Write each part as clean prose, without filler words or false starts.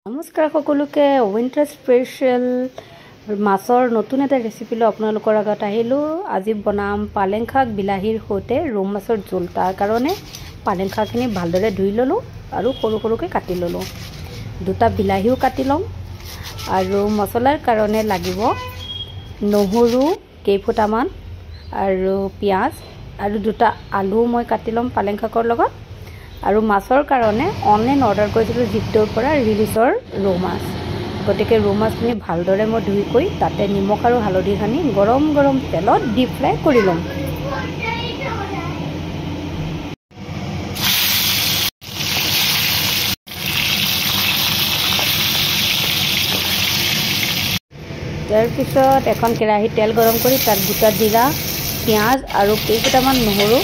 নমস্কাৰ সকলোকে winter special মাছৰ নতুন এটা ৰেচিপি লৈ আপোনালোকৰ আগত আহিলোঁ। আজি বনাম পালেং শাক বিলাহীৰ সৈতে ৰৌ মাছৰ জোল। তাৰ কাৰণে পালেং শাকখিনি ভালদৰে ধুই ল'লোঁ আৰু সৰু সৰুকৈ কাটি ল'লোঁ। দুটা বিলাহীও কাটি ল'ম আৰু মছলাৰ কাৰণে লাগিব নহৰু কেইফুটামান আৰু পিঁয়াজ আৰু দুটা আলু মই কাটি ল'ম পালেং শাকৰ লগত। আৰু মাছৰ কাৰণে অনলাইন অৰ্ডাৰ কৰিছিলোঁ জিপটোৰ পৰা ৰিলিজৰ ৰৌ মাছ। গতিকে ৰৌ মাছখিনি ভালদৰে মই ধুই কৰি তাতে নিমখ আৰু হালধি সানি গৰম গৰম তেলত ডিপ ফ্ৰাই কৰি ল'ম। তাৰ পিছত এখন কেৰাহীত তেল গৰম কৰি তাত গোটা জিৰা পিঁয়াজ আৰু কেইফুটামান নহৰু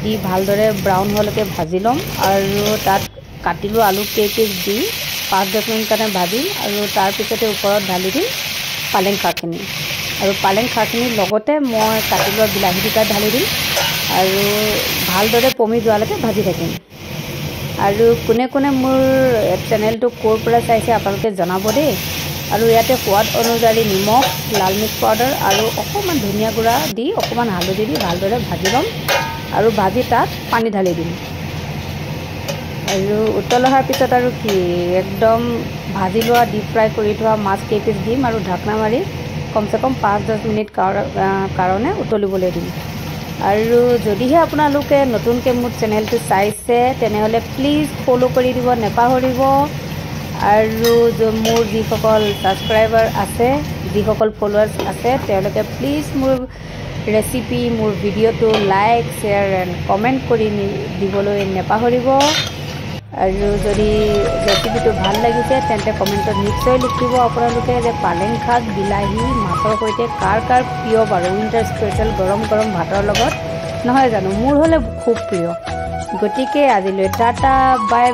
দি ভালদৰে ব্ৰাউন হোৱালৈকে ভাজি ল'ম আৰু তাত কাটিলোঁ আলু কেইপিচ দি 5-10 মিনিট কাৰণে ভাজিম আৰু তাৰপিছতে ওপৰত ঢালি দিম পালেং শাকখিনি আৰু পালেং শাকখিনিৰ লগতে মই কাটি লোৱা বিলাহী দুটা ঢালি দিম আৰু ভালদৰে পমি যোৱালৈকে ভাজি থাকিম। আৰু কোনে কোনে মোৰ চেনেলটো ক'ৰ পৰা চাইছে আপোনালোকে জনাব দেই। আৰু ইয়াতে সোৱাদ অনুযায়ী নিমখ লাল মিৰ্চ পাউডাৰ আৰু অকণমান ধনিয়া গুড়া দি অকণমান হালধি দি ভালদৰে ভাজি ল'ম আৰু ভাজি তাত পানী ঢালি দিম আৰু উতল অহাৰ পিছত আৰু কি একদম ভাজি লোৱা ডিপ ফ্ৰাই কৰি থোৱা মাছ কেইপিচ দিম আৰু ঢাকনা মাৰি কমচে কম 5-10 মিনিট কাৰণে উতলিবলৈ দিম। আৰু যদিহে আপোনালোকে নতুনকৈ মোৰ চেনেলটো চাইছে তেনেহ'লে প্লিজ ফ'ল' কৰি দিব নাপাহৰিব। আৰু মোৰ যিসকল ছাবস্ক্ৰাইবাৰ আছে যিসকল ফলোৱাৰ্ছ আছে তেওঁলোকে প্লিজ মোৰ ৰেচিপি মোৰ ভিডিঅ'টো লাইক শ্বেয়াৰ এণ্ড কমেণ্ট কৰি দিবলৈ নাপাহৰিব। আৰু যদি ৰেচিপিটো ভাল লাগিছে তেন্তে কমেণ্টত নিশ্চয় লিখিব আপোনালোকে যে পালেং শাক বিলাহী মাছৰ সৈতে কাৰ কাৰ প্ৰিয় বাৰু উইণ্টাৰ স্পেচিয়েল গৰম গৰম ভাতৰ লগত নহয় জানো। মোৰ হ'লে খুব প্ৰিয়। গতিকে আজিলৈ টাটা বাই।